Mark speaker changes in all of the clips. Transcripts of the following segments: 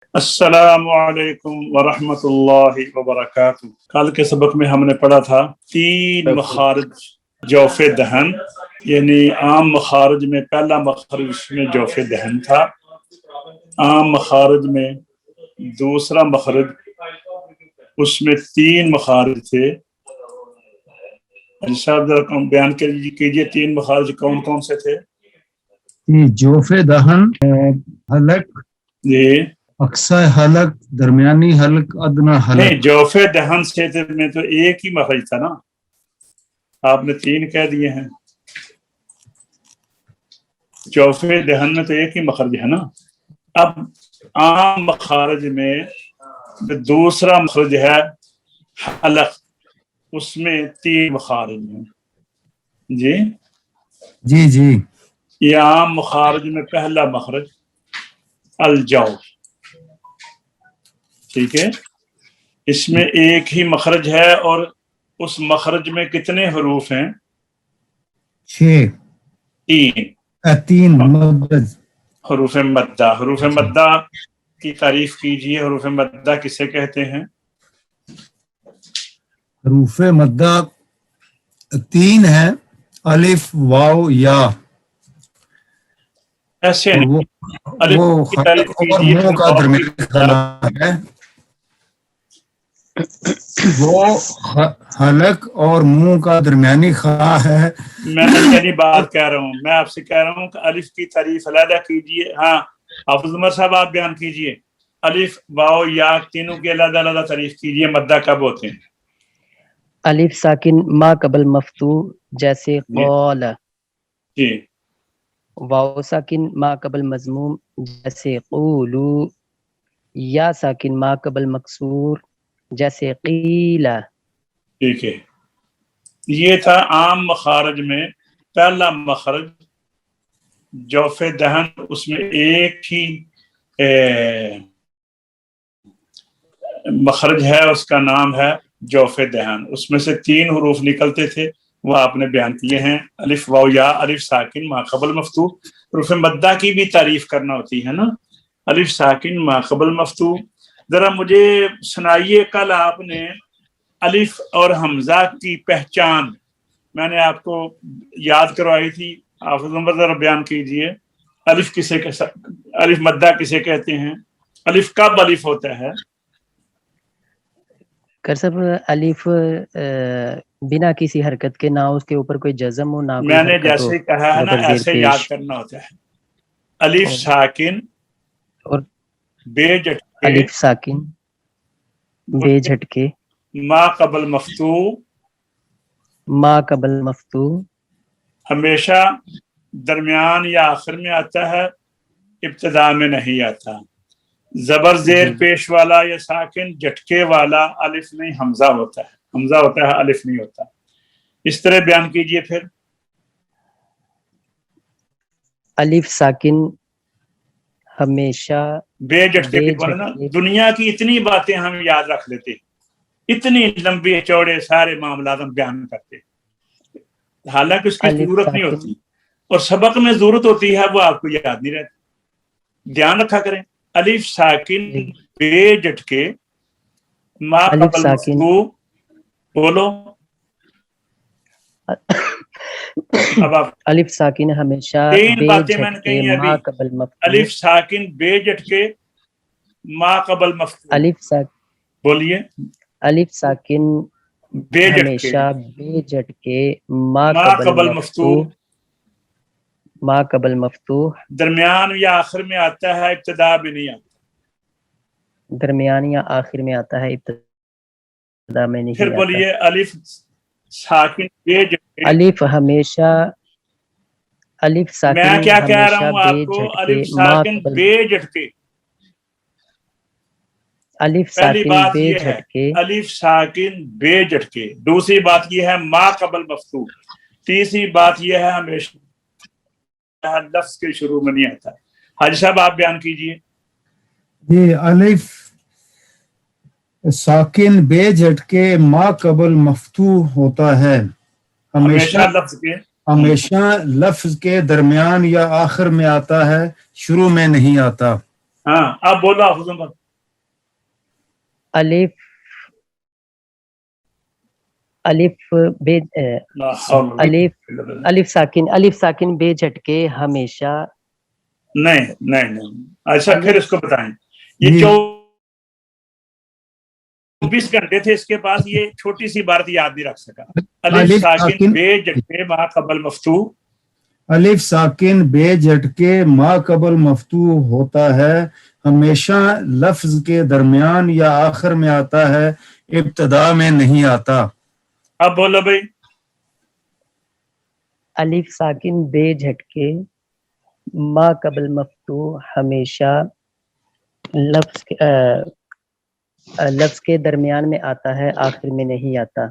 Speaker 1: السلام علیکم ورحمۃ اللہ وبرکاتہ۔ کل کے سبق میں ہم نے پڑھا تھا 3 مخارج جوف دہن، یعنی عام مخارج میں پہلا مخرج اس میں جوف دہن تھا، عام مخارج میں دوسرا مخرج، اس میں 3 مخارج تھے۔ صاحب ذرا بیان کیجیے 3 مخارج کون کون سے تھے؟
Speaker 2: جوف دہن، حلق،
Speaker 1: جی
Speaker 2: اقصی حلق، درمیانی حلق، ادنا حلق۔
Speaker 1: نہیں، جوف دہن سے میں تو ایک ہی مخرج تھا نا، آپ نے 3 کہہ دیے ہیں۔ جوف دہن میں تو ایک ہی مخرج ہے نا۔ اب عام مخارج میں دوسرا مخرج ہے حلق، اس میں 3 مخارج ہیں۔ جی
Speaker 2: جی جی،
Speaker 1: یہ عام مخارج میں پہلا مخرج الجوف، ٹھیک ہے، اس میں ایک ہی مخرج ہے، اور اس مخرج میں کتنے حروف ہیں؟
Speaker 2: 6 3 مخرج
Speaker 1: حروف مدہ۔ حروف مدہ کی تعریف کیجیے، حروف مدہ کسے کہتے ہیں؟
Speaker 2: حروف مدہ 3 ہیں، الف، واو، یا۔
Speaker 1: ایسے نہیں،
Speaker 2: وہ
Speaker 1: الف کی تعریف
Speaker 2: حلق اور
Speaker 1: کیجیے،
Speaker 2: منہ کا درمیان خلا ہے، وہ حلق اور منہ کا درمیانی خلا ہے۔
Speaker 1: میں یعنی بات کہہ رہا ہوں، میں آپ سے کہہ رہا ہوں کہ الف کی تعریف علیحدہ کیجیے۔ ہاں حافظ عمر صاحب آپ بیان کیجیے، الف، واو، یا تینوں کی علیحدہ علیحدہ تعریف کیجیے، مدہ کب ہوتے ہیں؟
Speaker 3: الف ساکن ما قبل مفتوح جیسے قول،
Speaker 1: جی،
Speaker 3: واو ساکن ما قبل مضموم جیسے قولو، یا ساکن ما قبل مکسور جیسے قیل۔
Speaker 1: ٹھیک ہے، یہ تھا عام مخارج میں پہلا مخرج جوف دہن، اس میں ایک ہی مخرج ہے، اس کا نام ہے جوف دہن، اس میں سے 3 حروف نکلتے تھے، وہ آپ نے بیان کیے ہیں، الف، واو، یا، الف ساکن ما قبل مفتوح۔ حروف مدہ کی بھی تعریف کرنا ہوتی ہے نا، الف ساکن ما قبل مفتوح۔ ذرا مجھے سنائیے، کل آپ نے الف اور حمزہ کی پہچان میں نے آپ کو یاد کروائی تھی، حافظ عمر ذرا بیان کیجیے، الف الف مدہ کسے کہتے ہیں؟ الف کب الف ہوتا ہے؟
Speaker 3: کر سب الف بنا کسی حرکت کے، نہ اس کے اوپر کوئی جزم ہو، نہ کوئی
Speaker 1: میں نے
Speaker 3: حرکت ہو،
Speaker 1: جیسے کہا ہے نا
Speaker 3: زبر زیر
Speaker 1: ایسے
Speaker 3: پیش،
Speaker 1: یاد کرنا ہوتا ہے، الف ساکن
Speaker 3: اور
Speaker 1: بے جھٹکے،
Speaker 3: الف ساکن بے جھٹکے،
Speaker 1: ما قبل مفتوح،
Speaker 3: ما قبل مفتوح،
Speaker 1: ہمیشہ درمیان یا آخر میں آتا ہے، ابتدا میں نہیں آتا۔ زبر زیر پیش والا یا ساکن جھٹکے والا الف نہیں حمزہ ہوتا ہے، حمزہ ہوتا ہے، الف نہیں ہوتا۔ اس طرح بیان کیجئے پھر۔
Speaker 3: الف ساکن ہمیشہ
Speaker 1: بے جھٹکے کی بولنا، دنیا کی اتنی باتیں ہم یاد رکھ لیتے، اتنی لمبی چوڑے سارے معاملات ہم بیان کرتے، حالانکہ اس کی ضرورت نہیں ہوتی، اور سبق میں ضرورت ہوتی ہے، وہ آپ کو یاد نہیں رہتی، دھیان رکھا کریں۔ الف ساکن بے جھٹکے ما قبل مفتوح، بولو اب آپ۔
Speaker 3: الف ساکن ہمیشہ
Speaker 1: 3
Speaker 3: بے
Speaker 1: باتیں میں نے
Speaker 3: جھٹکے
Speaker 1: کہی ہیں
Speaker 3: ما
Speaker 1: ابھی،
Speaker 3: قبل مفتوح،
Speaker 1: الف ساکن بے جھٹکے ما قبل مفتوح،
Speaker 3: الف ساکن،
Speaker 1: بولیے،
Speaker 3: الف ساکن
Speaker 1: بے جھٹکے
Speaker 3: ہمیشہ بے جھٹکے ما
Speaker 1: ما
Speaker 3: قبل مفتوح، ما قبل مفتوح،
Speaker 1: درمیان یا آخر میں آتا ہے، ابتدا میں نہیں آتا۔
Speaker 3: درمیان یا آخر میں آتا ہے، ابتدا میں نہیں
Speaker 1: پھر
Speaker 3: آتا۔
Speaker 1: بولیے الف ساکن بے جھٹکے،
Speaker 3: الف ہمیشہ، الف ساکن
Speaker 1: میں کیا کہہ رہا
Speaker 3: ہمیشہ
Speaker 1: ہوں
Speaker 3: بے
Speaker 1: آپ کو،
Speaker 3: جھٹکے
Speaker 1: الف
Speaker 3: ما
Speaker 1: ساکن
Speaker 3: قبل،
Speaker 1: بے جھٹکے،
Speaker 3: الف
Speaker 1: پہلی
Speaker 3: ساکن
Speaker 1: بات
Speaker 3: بے
Speaker 1: یہ ہے
Speaker 3: جھٹکے،
Speaker 1: الف ساکن بے جھٹکے، دوسری بات یہ ہے ما قبل مفتوح، تیسری بات یہ ہے ہمیشہ لفظ کے شروع میں نہیں آتا۔ حاجی صاحب آپ بیان کیجئے۔
Speaker 2: یہ الف ساکن بے جھٹکے ما قبل مفتوح ہوتا ہے، ہمیشہ لفظ کے درمیان یا آخر میں آتا ہے، شروع میں نہیں آتا۔
Speaker 1: ہاں اب بولو حافظ عمر.
Speaker 3: الف بے
Speaker 1: لا حول ولا
Speaker 3: الف
Speaker 1: قوة الا باللہ.
Speaker 3: الف ساکن بے جھٹکے ہمیشہ.
Speaker 1: نہیں. اچھا پھر اس کو بتائیں. یہ
Speaker 2: جی.
Speaker 1: 24 گھنٹے تھے اس کے پاس, یہ چھوٹی سی عبارت یاد نہیں رکھ سکا. الف
Speaker 2: الف
Speaker 1: ساکن
Speaker 2: ساکن
Speaker 1: بے جھٹکے ما قبل مفتوح.
Speaker 2: الف ساکن بے جھٹکے ما قبل مفتوح ہوتا ہے, ہمیشہ لفظ کے درمیان یا آخر میں آتا ہے, ابتدا میں نہیں آتا.
Speaker 1: اب بولو بھائی.
Speaker 3: الف ساکن بے جھٹکے ما قبل مفتوح ہمیشہ لفظ کے درمیان میں آتا ہے, آخر میں نہیں آتا.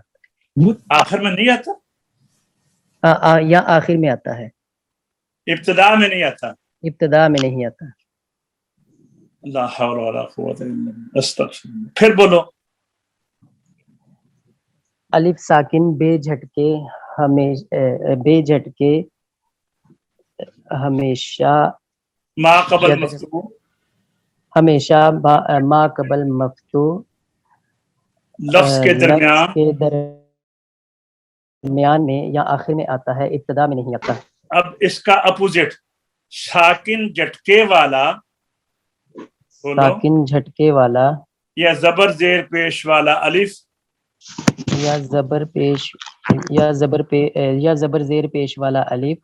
Speaker 1: آخر میں نہیں آتا,
Speaker 3: یا آخر میں آتا ہے,
Speaker 1: ابتدا میں نہیں آتا.
Speaker 3: ابتدا میں نہیں آتا.
Speaker 1: لا حول ولا قوة الا باللہ. استغفر اللہ. پھر بولو.
Speaker 3: الف ساکن بے جھٹکے ہمیشہ
Speaker 1: ما قبل مفتوح,
Speaker 3: ہمیشہ ما قبل مفتوح
Speaker 1: لفظ کے درمیان.
Speaker 3: کے درمیان میں یا آخر میں آتا ہے, ابتدا میں نہیں آتا.
Speaker 1: اب اس کا اپوزٹ ساکن جھٹکے والا بولو,
Speaker 3: ساکن جھٹکے والا
Speaker 1: یا زبر زیر پیش والا الف,
Speaker 3: یا زبر زیر پیش والا الف,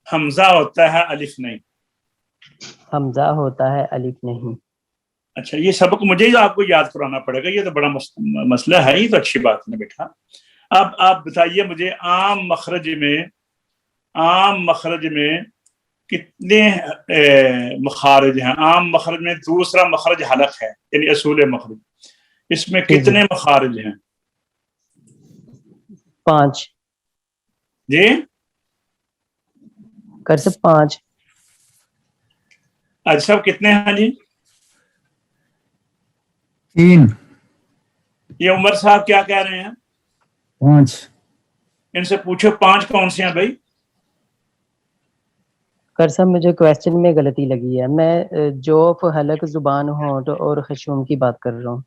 Speaker 1: حمزہ ہوتا ہے الف نہیں.
Speaker 3: حمزہ ہوتا ہے الف نہیں.
Speaker 1: اچھا یہ سبق مجھے ہی آپ کو یاد کرانا پڑے گا, یہ تو بڑا مسئلہ ہے. یہ تو اچھی بات ہے بیٹا. اب آپ بتائیے مجھے عام مخرج میں کتنے مخارج ہیں؟ عام مخرج میں دوسرا مخرج حلق ہے, یعنی اصول مخرج. اس میں کتنے مخارج ہیں؟
Speaker 3: 5.
Speaker 1: جی
Speaker 3: کر سب 5.
Speaker 1: اچھا کتنے ہیں جی؟
Speaker 2: 3.
Speaker 1: یہ عمر صاحب کیا کہہ رہے ہیں؟
Speaker 2: 5.
Speaker 1: ان سے پوچھو 5 کون سے ہیں بھائی؟
Speaker 3: کر سب مجھے کویسچن میں غلطی لگی ہے. میں جوف, حلق, زبان, ہونٹ اور خشوم کی بات کر رہا ہوں.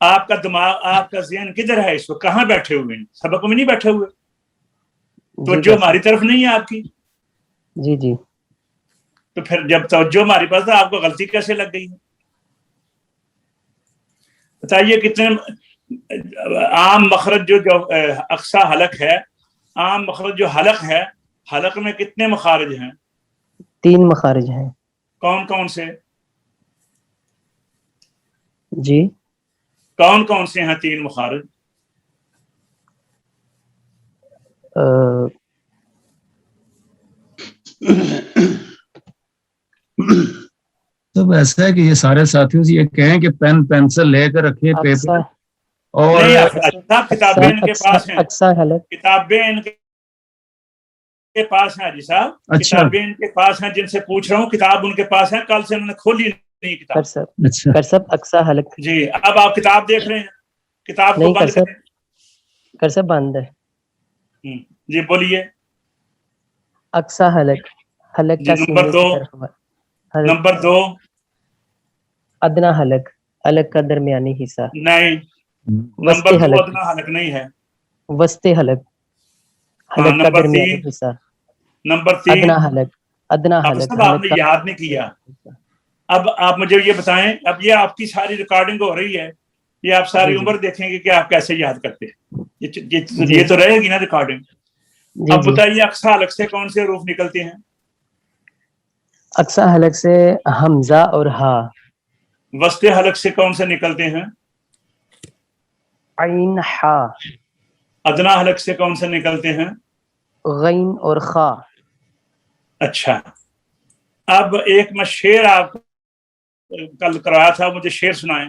Speaker 1: آپ کا دماغ, آپ کا ذہن کدھر ہے اس وقت؟ کہاں بیٹھے ہوئے ہیں؟ سبق میں نہیں بیٹھے ہوئے؟ توجہ ہماری طرف نہیں ہے آپ کی.
Speaker 3: جی
Speaker 1: تو پھر جب توجہ ہماری پاس ہے, آپ کو غلطی کیسے لگ گئی ہے؟ بتائیے کتنے عام مخرج جو اقصی حلق ہے, عام مخرج جو حلق ہے, حلق میں کتنے مخارج ہیں؟
Speaker 3: 3 مخارج ہیں.
Speaker 1: کون کون سے؟
Speaker 3: جی
Speaker 1: کون سے ہیں 3 مخارج؟
Speaker 2: سب ایسا ہے کہ یہ سارے ساتھیوں سے یہ کہیں کہ پین پینسل لے کر رکھیے پیپر, اور
Speaker 1: نہیں اچھا کتابیں ان کے پاس ہیں,
Speaker 3: اقصی حلق
Speaker 1: کتابیں ان کے پاس ہیں. جی صاحب
Speaker 2: اچھا
Speaker 1: کتابیں ان کے پاس ہیں, جن سے پوچھ رہا ہوں کتاب ان کے پاس ہیں. کل سے انہوں نے کھولی نہیں کتاب.
Speaker 2: اچھا
Speaker 3: کر سب اقصی حلق.
Speaker 1: جی اب آپ کتاب دیکھ رہے ہیں, کتاب کو
Speaker 3: نہیں
Speaker 1: بند کریں.
Speaker 3: کر سب بند ہے.
Speaker 1: جی بولیے.
Speaker 3: اقصی حلق, حلق کا
Speaker 1: نمبر
Speaker 3: سینے
Speaker 1: 2.
Speaker 3: کی طرف.
Speaker 1: نمبر 2
Speaker 3: ادنا حلق, حلق کا درمیانی حصہ.
Speaker 1: نہیں, نمبر 2 ادنا حلق نہیں ہے.
Speaker 3: وسط حلق, حلق کا
Speaker 1: نمبر 3.
Speaker 3: درمیانی حصہ.
Speaker 1: نمبر 3
Speaker 3: ادنا حلق, ادنا
Speaker 1: اب
Speaker 3: حلق,
Speaker 1: سب آپ نے یاد نہیں کیا. اب آپ مجھے یہ بتائیں, اب یہ آپ کی ساری ریکارڈنگ ہو رہی ہے, یہ آپ ساری عمر دیکھیں گے کہ آپ کیسے یاد کرتے ہیں. یہ تو رہے گی نا ریکارڈنگ. اب بتائیے اقصی حلق سے کون سے حروف نکلتے ہیں؟
Speaker 3: اقصی حلق سے حمزہ اور ہا.
Speaker 1: وسط حلق سے کون سے نکلتے ہیں؟
Speaker 3: عین, ہا.
Speaker 1: ادنا حلق سے کون سے نکلتے ہیں؟
Speaker 3: غین اور خا.
Speaker 1: اچھا اب ایک میں شعر آپ کل کرایا تھا, مجھے شعر سنائیں.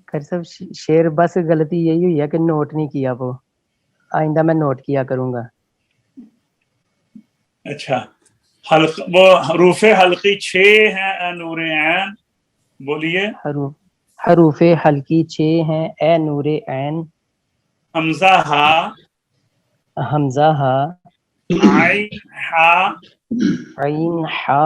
Speaker 3: کر سب شعر بس غلطی یہی ہوئی ہے کہ نوٹ نہیں کیا, وہ آئندہ میں نوٹ کیا کروں گا.
Speaker 1: اچھا حلق, وہ حروف حلقی 6 ہیں. اے نور عین بولیے.
Speaker 3: حروف حلقی 6 ہیں. اے نور عین.
Speaker 1: حمزہ ہا,
Speaker 3: حمزہ ہا,
Speaker 1: عین ہا,
Speaker 3: عین ہا,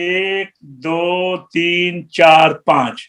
Speaker 1: 1 2 3 4 5,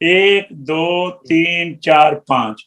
Speaker 1: 1 2 3 4 5,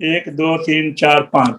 Speaker 1: 1 2 3 4 5,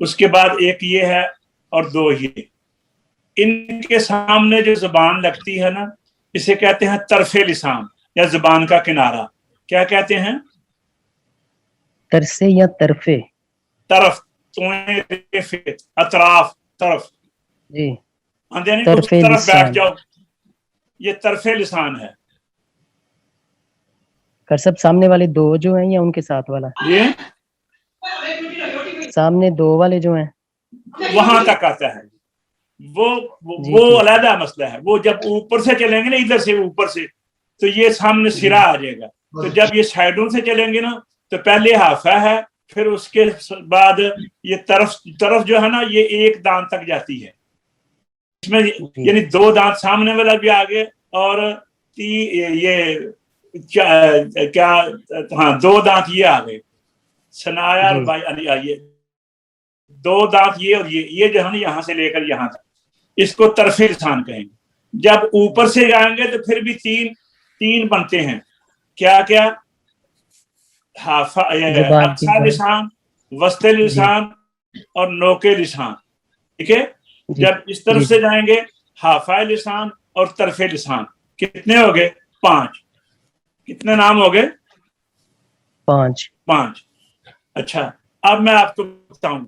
Speaker 1: اس کے بعد ایک یہ ہے اور دو یہ. ان کے سامنے جو زبان لگتی ہے نا اسے کہتے ہیں طرف لسان یا زبان کا کنارہ. کیا کہتے ہیں؟
Speaker 3: ترسے یا طرفے؟
Speaker 1: طرف اطراف طرف
Speaker 3: جی
Speaker 1: یعنی
Speaker 3: طرف
Speaker 1: اس طرف
Speaker 3: لسان.
Speaker 1: بیٹھ جاؤ. یہ طرف لسان ہے.
Speaker 3: کر سب سامنے والے دو جو ہیں یا ان کے ساتھ والا؟
Speaker 1: یہ
Speaker 3: سامنے دو والے جو ہیں
Speaker 1: وہاں تک آتا ہے. وہ
Speaker 3: جی
Speaker 1: وہ
Speaker 3: ٹھیک.
Speaker 1: علیحدہ مسئلہ ہے. وہ جب اوپر سے چلیں گے نا ادھر سے اوپر سے تو یہ سامنے سرا آ جائے گا. تو جب یہ سائڈوں سے چلیں گے نا تو پہلے حافہ ہے پھر اس کے بعد یہ طرف جو ہے نا یہ ایک دانت تک جاتی ہے. اس میں یعنی دو دانت سامنے والا بھی آگے اور یہ کیا ہاں دو دانت یہ آگے سنایا اور بھائی علی آئیے دو دانت یہ اور یہ جو ہے نا یہاں سے لے کر یہاں تک اس کو طرف لسان کہیں گے. جب اوپر سے جائیں گے تو پھر بھی تین بنتے ہیں. کیا کیا؟ اقصا لسان، وسط لسان اور نوکے لسان. ٹھیک ہے. جب اس طرف سے جائیں گے حافہ لسان اور طرف لسان. کتنے ہو گئے؟ 5. کتنے نام ہو گئے؟ 5. اچھا اب میں آپ کو بتاؤں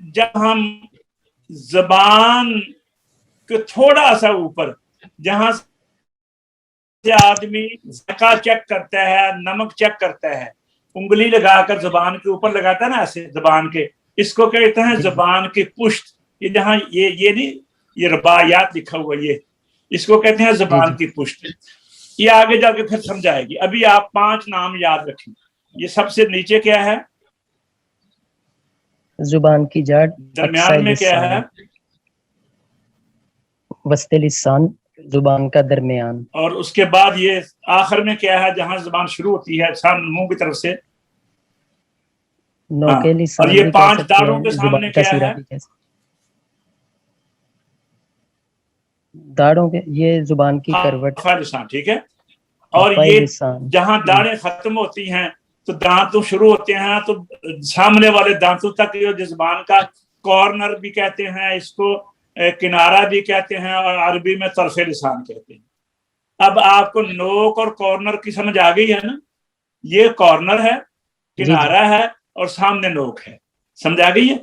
Speaker 1: جب ہم زبان کے تھوڑا سا اوپر جہاں سے آدمی ذائقہ چیک کرتا ہے نمک چیک کرتا ہے انگلی لگا کر زبان کے اوپر لگاتا ہے نا ایسے زبان کے اس کو کہتے ہیں زبان کی پشت. یہ جہاں یہ نہیں یہ رباعیات لکھا ہوا یہ اس کو کہتے ہیں زبان کی پشت. یہ آگے جا کے پھر سمجھائے گی. ابھی آپ 5 نام یاد رکھیں. یہ سب سے نیچے کیا ہے؟
Speaker 3: زبان کی جاڑ.
Speaker 1: درمیان میں کیا ہے؟
Speaker 3: وسط لسان زبان کا درمیان. اور
Speaker 1: اس کے بعد یہ آخر میں کیا ہے جہاں زبان شروع ہوتی ہے منہ کی طرف سے
Speaker 3: نوکے لسان.
Speaker 1: اور یہ 5 داڑھوں کے سامنے کیا ہے؟
Speaker 3: داڑھوں کے یہ زبان کی کروٹ
Speaker 1: لسان. ٹھیک ہے. اور یہ جہاں داڑھیں ختم ہوتی ہیں تو دانتوں شروع ہوتے ہیں تو سامنے والے دانتوں تک جو زبان کا کارنر بھی کہتے ہیں اس کو کنارہ بھی کہتے ہیں اور عربی میں طرف لسان کہتے ہیں. اب آپ کو نوک اور کارنر کی سمجھ آ گئی ہے نا. یہ کارنر ہے کنارہ ہے اور سامنے نوک ہے. سمجھ آ گئی ہے؟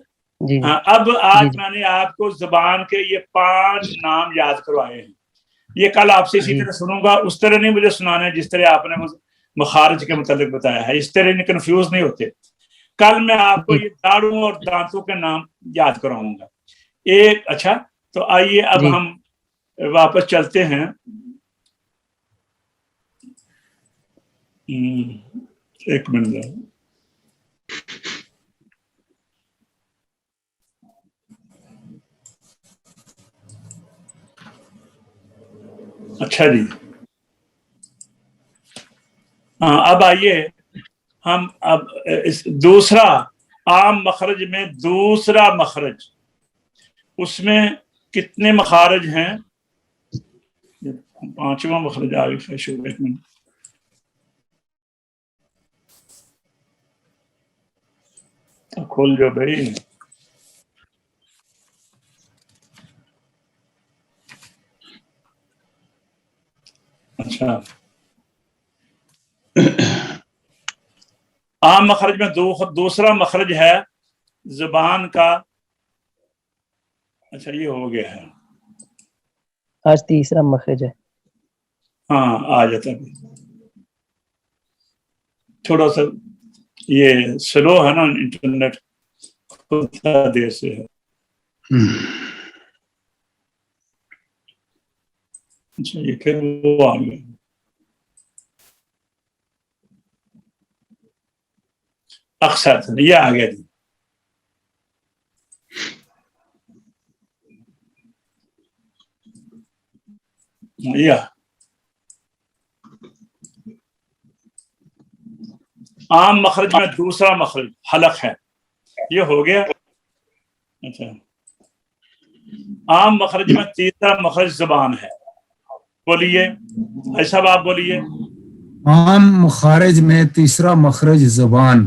Speaker 1: ہاں. اب آج میں نے آپ کو زبان کے یہ 5 نام یاد کروائے ہیں. یہ کل آپ سے اسی طرح سنوں گا. اس طرح نہیں مجھے سنانا ہے جس طرح آپ نے مخارج کے متعلق بتایا ہے. اس طرح نہیں کنفیوز نہیں ہوتے. کل میں آپ کو یہ داڑھوں اور دانتوں کے نام یاد کراؤں گا. اچھا تو آئیے اب ہم واپس چلتے ہیں. ایک منٹ. اچھا جی اب آئیے ہم اب دوسرا عام مخرج میں دوسرا مخرج اس میں کتنے مخارج ہیں؟ 5واں مخرج آ گیا. ایک منٹ. کھول جو بھائی. اچھا عام مخرج میں دوسرا مخرج ہے زبان کا. اچھا یہ ہو گیا ہے.
Speaker 3: آج تیسرا مخرج ہے.
Speaker 1: ہاں آ جاتا ہے. تھوڑا سا یہ سلو ہے نا انٹرنیٹ دیر سے ہے. اچھا یہ پھر وہ آ گیا. اکثر یہ آ گیا جی. عام مخرج میں دوسرا مخرج حلق ہے. یہ ہو گیا. اچھا عام مخرج میں تیسرا مخرج زبان ہے. بولیے ایسا آپ بولیے.
Speaker 2: عام مخارج میں تیسرا مخرج زبان.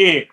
Speaker 1: 1।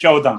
Speaker 1: 14।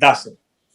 Speaker 1: 10।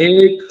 Speaker 4: 1,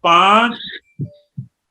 Speaker 1: 5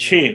Speaker 1: 6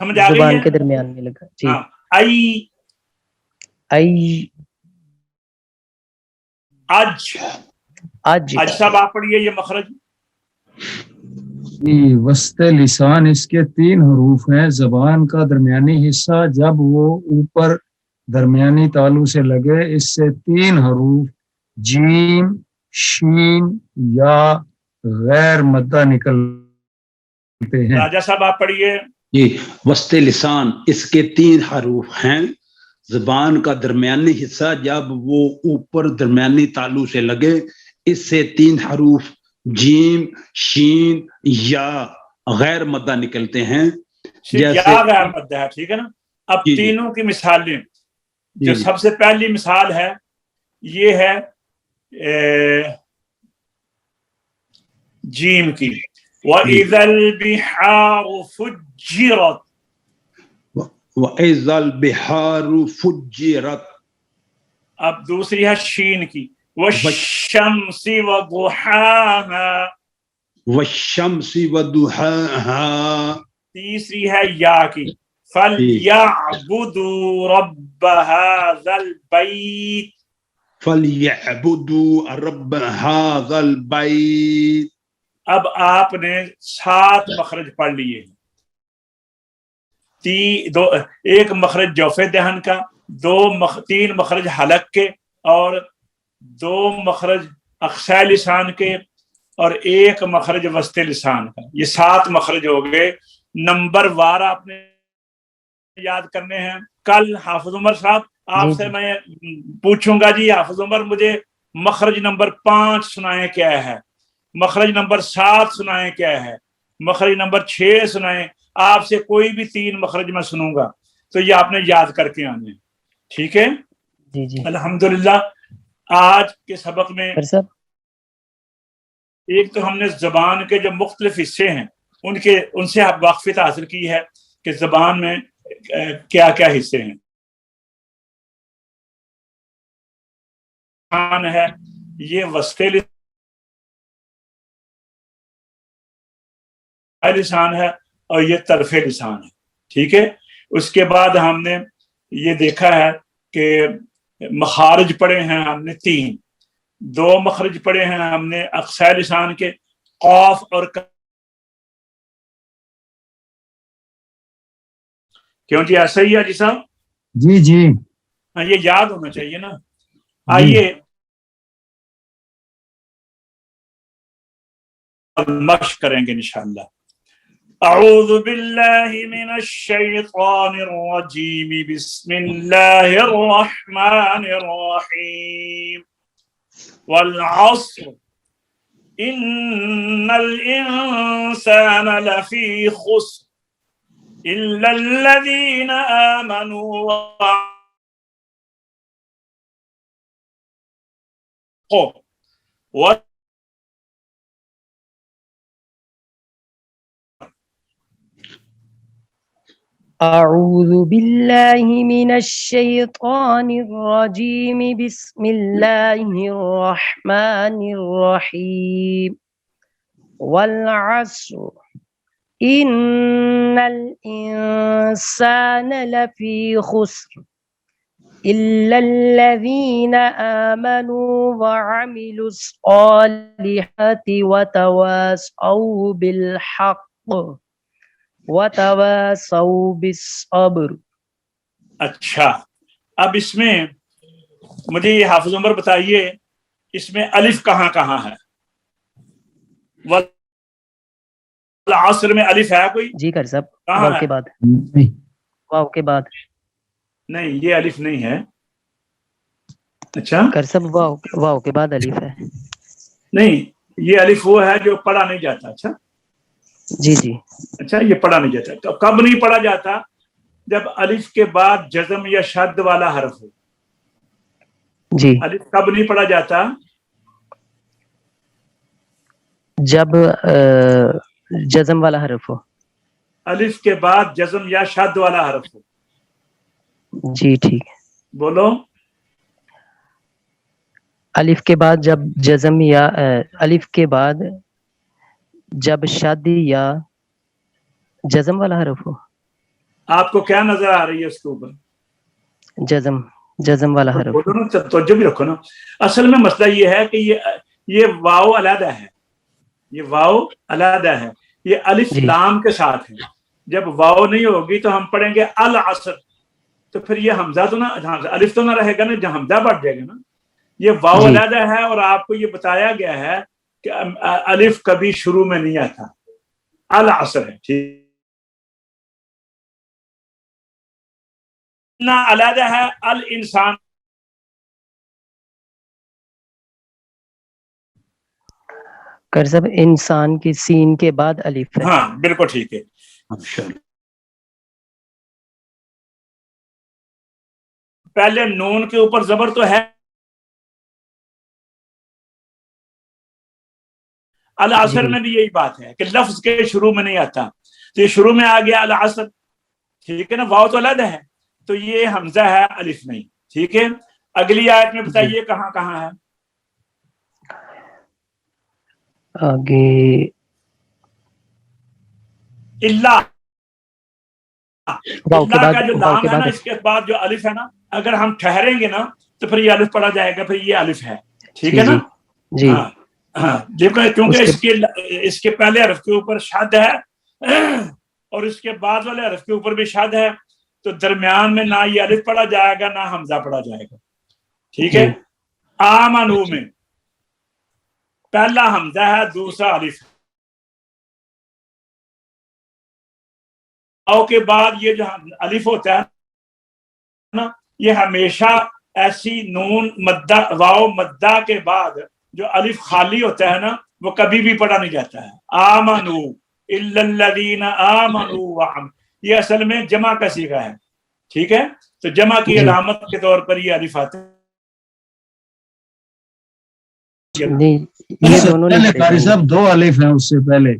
Speaker 1: سمجھ آ گئی
Speaker 3: زبان
Speaker 1: ہے؟
Speaker 3: کے درمیان میں لگا جی.
Speaker 1: ہاں ای
Speaker 3: ای
Speaker 1: اج
Speaker 3: اج
Speaker 1: اج صاحب آپ پڑھیے یہ مخرج.
Speaker 2: جی وسط لسان اس کے 3 حروف ہیں. زبان کا درمیانی حصہ جب وہ اوپر درمیانی تالو سے لگے اس سے 3 حروف جیم شین یا غیر مدہ نکلتے ہیں.
Speaker 1: راجہ صاحب آپ پڑھیے.
Speaker 4: جی وسط لسان اس کے 3 حروف ہیں. زبان کا درمیانی حصہ جب وہ اوپر درمیانی تالو سے لگے اس سے 3 حروف جیم شین یا غیر مدہ نکلتے ہیں.
Speaker 1: یا غیر مدہ ہے, ٹھیک ہے نا. اب
Speaker 4: جی
Speaker 1: تینوں کی مثالیں.
Speaker 4: جی
Speaker 1: جو سب سے پہلی مثال ہے یہ ہے جیم کی. وَإِذَا الْبِحَارُ فُجِّرَتْ.
Speaker 4: وَإِذَا الْبِحَارُ فُجِّرَتْ.
Speaker 1: اب دوسری ہے شین کی. وَالشَّمْسِ وَضُحَاهَا.
Speaker 4: وَالشَّمْسِ وَضُحَاهَا.
Speaker 1: تیسری ہے یا کی. فَلْيَعْبُدُوا رَبَّ هَذَا الْبَيْتِ.
Speaker 4: فَلْيَعْبُدُوا رَبَّ هَذَا الْبَيْتِ.
Speaker 1: اب آپ نے 7 مخرج پڑھ لیے. ایک مخرج جوف دہن کا, 3 مخرج حلق کے, اور 2 مخرج اقصی لسان کے, اور 1 مخرج وسط لسان کا. یہ 7 مخرج ہو گئے. نمبر وار آپ نے یاد کرنے ہیں. کل حافظ عمر صاحب آپ سے میں پوچھوں گا, جی حافظ عمر مجھے مخرج نمبر 5 سنائیں کیا ہے, مخرج نمبر 7 سنائیں کیا ہے, مخرج نمبر 6 سنائیں. آپ سے کوئی بھی 3 مخرج میں سنوں گا تو یہ آپ نے یاد کر کے آنے. ٹھیک ہے
Speaker 3: جی جی.
Speaker 1: الحمدللہ. آج کے سبق میں ایک تو ہم نے زبان کے جو مختلف حصے ہیں ان سے آپ واقفیت حاصل کی ہے کہ زبان میں کیا کیا حصے ہیں. ہے یہ وسط لسان ہے اور یہ طرف لسان ہے. ٹھیک ہے. اس کے بعد ہم نے یہ دیکھا ہے کہ مخارج پڑھے ہیں ہم نے 3. 2 مخرج پڑھے ہیں ہم نے اقصی لسان کے, قاف اور کیوں جی ایسا ہی ہے جی صاحب؟
Speaker 2: جی جی
Speaker 1: یہ یاد ہونا چاہیے نا. آئیے مشق کریں گے انشاءاللہ. اعوذ باللہ من الشیطان الرجیم. بسم اللہ الرحمن الرحیم. والعصر ان الانسان لفی خسر الا الذین آمنوا
Speaker 3: أعوذ بالله من الشيطان الرجيم. بسم الله الرحمن الرحيم. والعصر إن الإنسان لفي خسر إلا الذين آمنوا وعملوا الصالحات وتواصوا بالحق وتواصوا بالصبر.
Speaker 1: اچھا, اب اس میں مجھے یہ حافظ عمر بتائیے اس میں الف کہاں کہاں ہے؟ والعصر میں الف ہے کوئی؟
Speaker 3: جی کر صاحب.
Speaker 1: کہاں
Speaker 3: واو
Speaker 1: ہے؟
Speaker 3: کے بعد. واو کے بعد
Speaker 1: نہیں, یہ الف نہیں ہے. اچھا
Speaker 3: کر صاحب واو کے بعد الف ہے.
Speaker 1: نہیں, یہ الف وہ ہے جو پڑھا نہیں جاتا. اچھا
Speaker 3: جی جی.
Speaker 1: اچھا, یہ پڑھا نہیں جاتا. تو کب نہیں پڑھا جاتا؟ جب الف کے بعد جزم یا شد والا حرف ہو.
Speaker 3: جی.
Speaker 1: الف کب نہیں پڑھا جاتا؟
Speaker 3: جب جزم والا حرف ہو.
Speaker 1: الف کے بعد جزم یا شد والا حرف ہو.
Speaker 3: جی ٹھیک ہے.
Speaker 1: بولو.
Speaker 3: الف کے بعد جب جزم یا الف کے بعد جب شد یا جزم والا حرف ہو.
Speaker 1: آپ کو کیا نظر آ رہی ہے اس کے اوپر؟
Speaker 3: جزم والا حرف.
Speaker 1: بولو نا، توجہ بھی رکھو نا. اصل میں مسئلہ یہ ہے کہ یہ واو علیحدہ ہے، یہ واو علیحدہ ہے، یہ الف
Speaker 3: جی.
Speaker 1: لام کے ساتھ ہے. جب واو نہیں ہوگی تو ہم پڑھیں گے العصر، تو پھر یہ حمزہ تو نہ، الف تو نہ رہے گا نا، جہاں حمزہ بڑھ جائے گا نا. یہ واو
Speaker 3: جی.
Speaker 1: علیحدہ ہے، اور آپ کو یہ بتایا گیا ہے کہ الف کبھی شروع میں نہیں آتا، العصر ہے. ٹھیک نہ علیحدہ ہے الانسان.
Speaker 3: کر سب انسان کی سین کے بعد الف ہے.
Speaker 1: ہاں بالکل ٹھیک ہے. پہلے نون کے اوپر زبر تو ہے، العصر
Speaker 3: جی.
Speaker 1: میں بھی یہی بات ہے کہ لفظ کے شروع میں نہیں آتا، تو یہ شروع میں آ گیا العصر. ٹھیک ہے نا، واو تو علیحدہ ہے، تو یہ حمزہ ہے، الف نہیں. ٹھیک ہے، اگلی آیت میں بتائیے کہاں کہاں ہے؟
Speaker 3: آگے
Speaker 1: اللہ،
Speaker 3: واو کے
Speaker 1: اللہ
Speaker 3: بعد،
Speaker 1: کا جو
Speaker 3: واو
Speaker 1: لام
Speaker 3: کے
Speaker 1: ہے نا،
Speaker 3: بعد.
Speaker 1: اس کے بعد جو الف ہے نا، اگر ہم ٹھہریں گے نا تو پھر یہ الف پڑھا جائے گا، پھر یہ الف ہے. ٹھیک
Speaker 3: جی
Speaker 1: ہے نا.
Speaker 3: جی جی.
Speaker 1: ہاں ہاں، کیونکہ اس کے پہلے حرف کے اوپر شد ہے اور اس کے بعد والے حرف کے اوپر بھی شد ہے، تو درمیان میں نہ یہ الف پڑھا جائے گا نہ حمزہ پڑھا جائے گا. ٹھیک ہے. آمنو میں پہلا حمزہ ہے، دوسرا الف. او کے بعد یہ جو الف ہوتا ہے نا، یہ ہمیشہ ایسی نون مدہ واو مدہ کے بعد جو الف خالی ہوتا ہے نا، وہ کبھی بھی پڑھا نہیں جاتا ہے. آمنو الا الذین آمنوا وعملوا، یہ اصل میں جمع کا صیغہ ہے. ٹھیک ہے، تو جمع کی علامت کے طور پر یہ الف آتا ہے.
Speaker 3: نہیں، یہ دونوں نہیں پڑھے
Speaker 2: قاری
Speaker 3: جائیں گے.
Speaker 2: صاحب دو الف ہیں اس سے پہلے.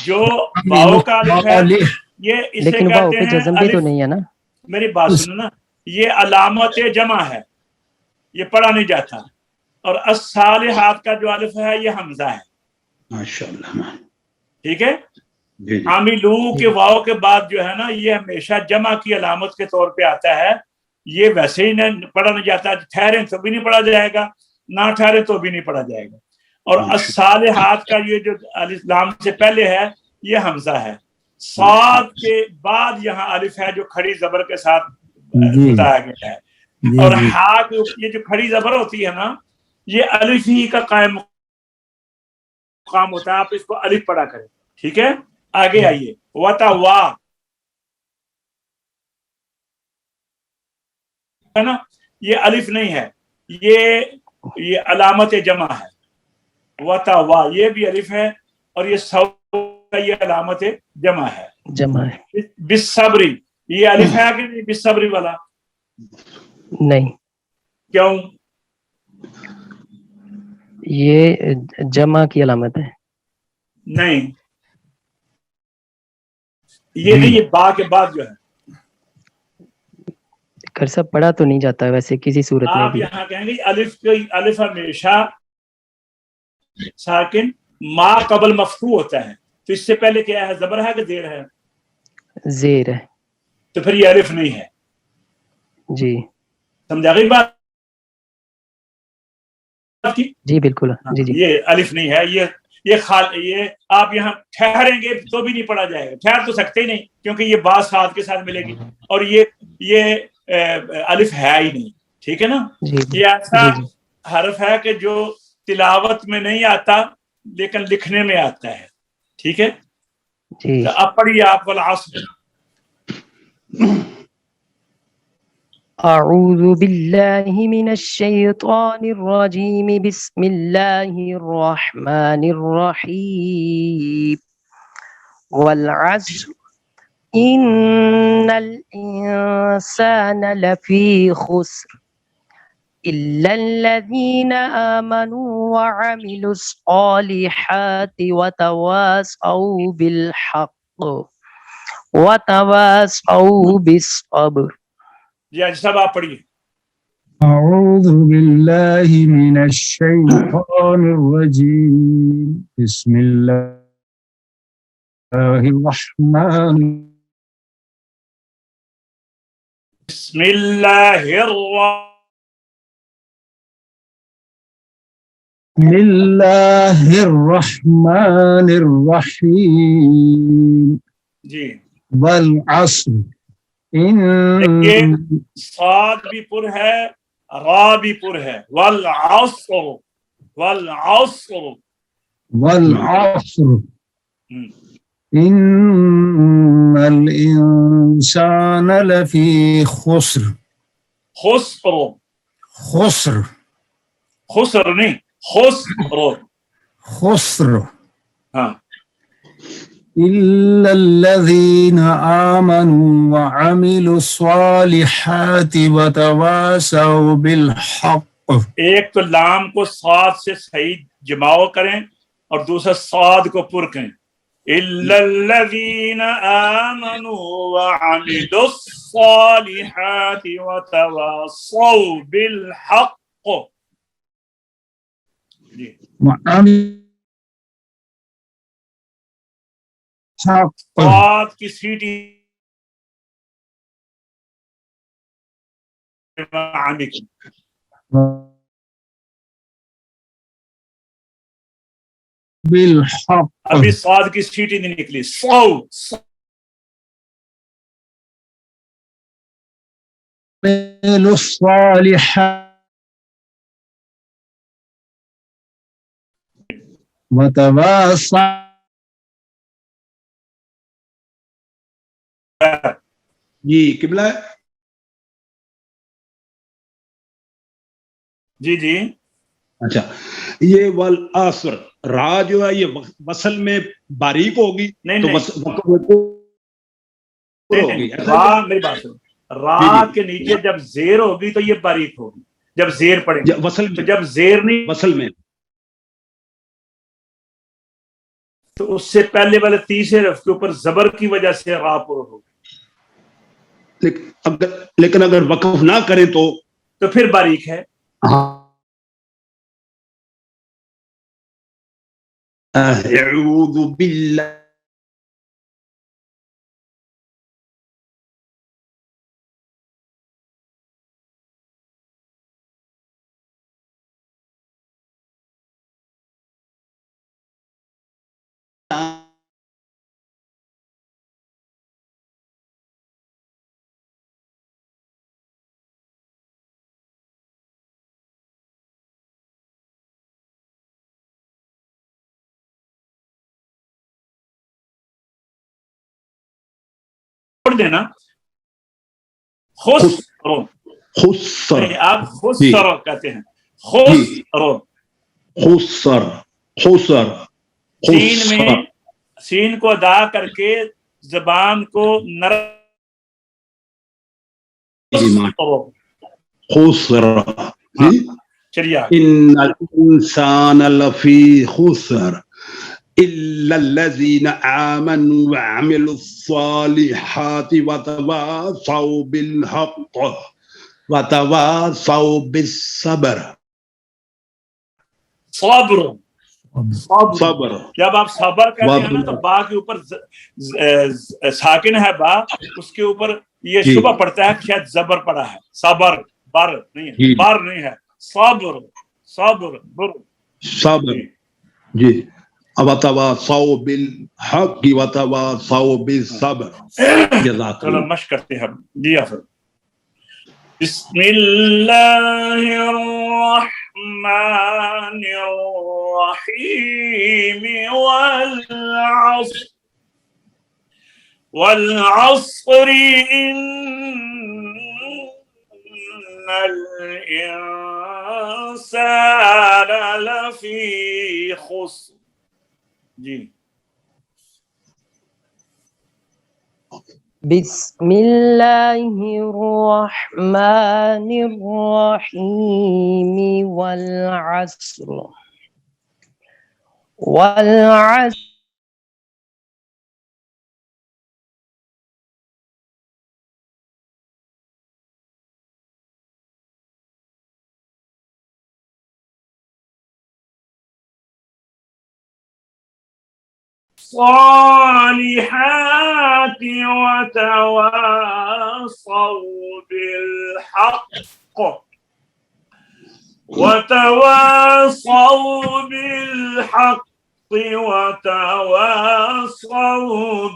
Speaker 1: جو واو کا الف ہے یہ اسے
Speaker 3: لیکن واو
Speaker 1: کہتے
Speaker 3: پہ
Speaker 1: ہیں
Speaker 3: جزم بھی تو
Speaker 1: الف.
Speaker 3: نہیں ہے نا.
Speaker 1: میری بات سنو نا، یہ علامت جمع ہے، یہ پڑھا نہیں جاتا. اور الصالحات کا جو الف ہے یہ حمزہ ہے.
Speaker 4: ماشاءاللہ.
Speaker 1: ٹھیک ہے.
Speaker 4: جی جی.
Speaker 1: عاملو کے واو کے بعد جو ہے نا، یہ ہمیشہ جمع کی علامت کے طور پہ آتا ہے. یہ ویسے ہی پڑھا نہیں جاتا، ٹھہرے تو بھی نہیں پڑھا جائے گا، نہ ٹھہرے تو بھی نہیں پڑھا جائے گا. اور الصالحات کا یہ جو الف لام سے پہلے ہے یہ حمزہ ہے. صاد کے بعد یہاں الف ہے جو کھڑی زبر کے ساتھ بتایا گیا ہے. اور ہا یہ جو کھڑی زبر ہوتی ہے نا، یہ الف ہی کا قائم مقام ہوتا ہے. آپ اس کو الف پڑھا کریں. ٹھیک ہے، آگے آئیے. وتوا ہے نا، یہ الف نہیں ہے، یہ علامت جمع ہے. وتوا یہ بھی الف ہے، اور یہ سو یہ علامت جمع ہے.
Speaker 3: جمع ہے.
Speaker 1: بالصبری یہ الف ہے کہ نہیں؟ بالصبری والا
Speaker 3: نہیں،
Speaker 1: کیوں؟
Speaker 3: یہ جمع کی علامت ہے.
Speaker 1: نہیں، یہ نہیں، یہ با کے بعد جو ہے.
Speaker 3: کر سب پڑھا تو نہیں جاتا ویسے کسی صورت میں
Speaker 1: آپ
Speaker 3: بھی.
Speaker 1: یہاں کہیں گے الف ہمیشہ ساکن ما قبل مفتوح ہوتا ہے، تو اس سے پہلے کیا ہے؟ زبر ہے کہ زیر ہے؟
Speaker 3: زیر ہے.
Speaker 1: تو پھر یہ الف نہیں ہے.
Speaker 3: جی
Speaker 1: سمجھا گئی بات کی؟
Speaker 3: جی بالکل. جی جی.
Speaker 1: یہ الف نہیں ہے. یہ آپ یہاں ٹھہریں گے تو بھی نہیں پڑھا جائے گا. ٹھہر تو سکتے ہی نہیں، کیونکہ یہ با ساتھ کے ساتھ ملے گی، اور یہ الف ہے ہی نہیں. ٹھیک ہے نا.
Speaker 3: جی
Speaker 1: یہ ایسا
Speaker 3: جی
Speaker 1: حرف ہے کہ جو تلاوت میں نہیں آتا لیکن لکھنے میں آتا ہے. ٹھیک ہے.
Speaker 3: جی.
Speaker 1: تو اب پڑھیے آپ والعصر.
Speaker 3: اعوذ باللہ من الشیطان الرجیم، بسم اللہ الرحمن الرحیم. والعصر ان الانسان لفی خسر الا الذین آمنوا وعملوا الصالحات وتواصوا بالحق وتواصوا بالصبر.
Speaker 1: جی آج سب آپ پڑھیے.
Speaker 2: اعوذ باللہ من الشیطان الرجیم، بسم اللہ الرحمن
Speaker 1: بسم اللہ الرحمن
Speaker 2: بسم اللہ الرحمن الرحیم
Speaker 1: جی
Speaker 2: والعصر
Speaker 1: دیکھیے
Speaker 2: ان
Speaker 1: صاد بھی پر ہے را بھی پر ہے والعصر والعصر
Speaker 2: والعصر
Speaker 1: ہم،
Speaker 2: ان الانسان لفی خسر
Speaker 1: خسر
Speaker 2: خسر
Speaker 1: خسر نہیں خسر
Speaker 2: خسر
Speaker 1: ہاں
Speaker 2: إلا الذين آمنوا وعملوا الصالحات وتواصوا بالحق
Speaker 1: ایک تو لام کو صاد سے صحیح جماؤ کریں اور دوسرا صاد کو پر کریں إلا الذين آمنوا وعملوا الصالحات وتواصوا بالحق جی
Speaker 2: وعملوا الحق
Speaker 1: صاد کی سیٹی
Speaker 2: بالحق
Speaker 1: ابھی صاد کی سیٹی نہیں نکلی
Speaker 2: وعملوا الصالحات وتواصوا
Speaker 4: جی قبلہ ہے
Speaker 1: جی جی
Speaker 4: اچھا یہ والعصر را جو ہے یہ وصل میں باریک ہوگی
Speaker 1: نہیں
Speaker 4: تو
Speaker 1: نہیں
Speaker 4: ہوگی
Speaker 1: را میری بات سنو را کے نیچے جب زیر ہوگی تو یہ باریک ہوگی جب زیر پڑیں گے
Speaker 4: وصل
Speaker 1: تو
Speaker 4: میں
Speaker 1: جب زیر نہیں
Speaker 4: وصل میں
Speaker 1: تو اس سے پہلے والے تیسرے رف کے اوپر زبر کی وجہ سے را پر ہوگی
Speaker 4: لیکن اگر وقف نہ کریں تو
Speaker 1: پھر باریک ہے
Speaker 4: اعوذ باللہ
Speaker 1: چھوڑ دینا خسرو
Speaker 4: خسر
Speaker 1: نہیں آپ خسر کہتے ہیں خسرو
Speaker 4: خسر خسر
Speaker 1: سین میں سین کو ادا کر کے زبان کو نرم
Speaker 4: خسر
Speaker 1: چلیے
Speaker 4: ان الانسان لفی خسر الا الذين آمنوا وعملوا الصالحات وتواصوا بالحق وتواصوا بالصبر
Speaker 1: صبر
Speaker 4: صبر
Speaker 1: جب آپ صبر کہتے ہیں نا تو با کے اوپر ساکن ہے با اس کے اوپر یہ شبہ پڑتا ہے شاید زبر پڑا ہے صبر بر نہیں ہے بر نہیں ہے صبر صبر بر
Speaker 4: صبر جی وتواصوا بالحق وتواصوا بالصبر جزاک
Speaker 1: چلو
Speaker 4: اللہ
Speaker 1: مشق کرتے ہیں جی حافظ بسم اللہ الرحمن الرحیم والعصر ان الانسان لفی خسر جی
Speaker 3: بسم اللہ الرحمن الرحیم والعصر والعصر
Speaker 1: صالحات وتواصوا بالحق وتواصوا بالحق وتواصوا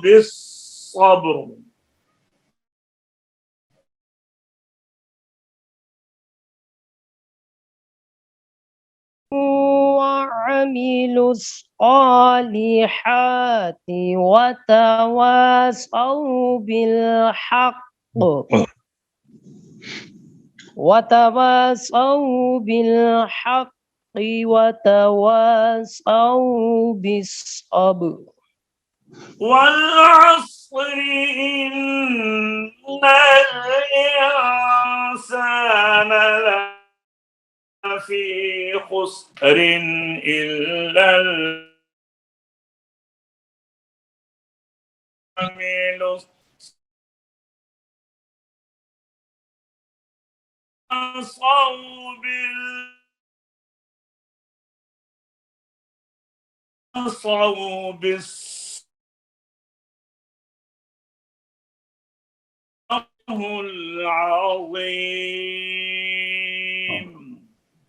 Speaker 1: بالصبر.
Speaker 3: وعملوا الصالحات وتواصوا بالحق وتواصوا بالحق وتواصوا بالصبر.
Speaker 1: والعصر إن الإنسان لفي خسر إلا وتواصوا بالصبر العظيم.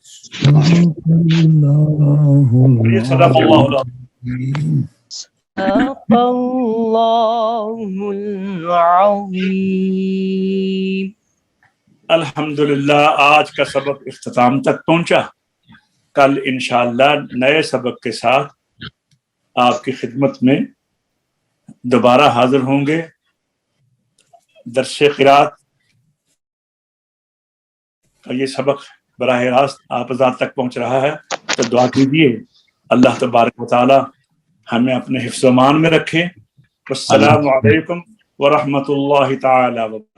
Speaker 1: صدق الله العظيم.
Speaker 3: صدق الله العظيم.
Speaker 1: الحمدللہ آج کا سبق اختتام تک پہنچا. کل انشاءاللہ نئے سبق کے ساتھ آپ کی خدمت میں دوبارہ حاضر ہوں گے. درس قرات کا یہ سبق براہ راست آپ حضرات تک پہنچ رہا ہے، تو دعا کیجیے اللہ تبارک و تعالی ہمیں اپنے حفظ و امان میں رکھے. السلام علیکم ورحمۃ اللہ تعالی وبرکاتہ.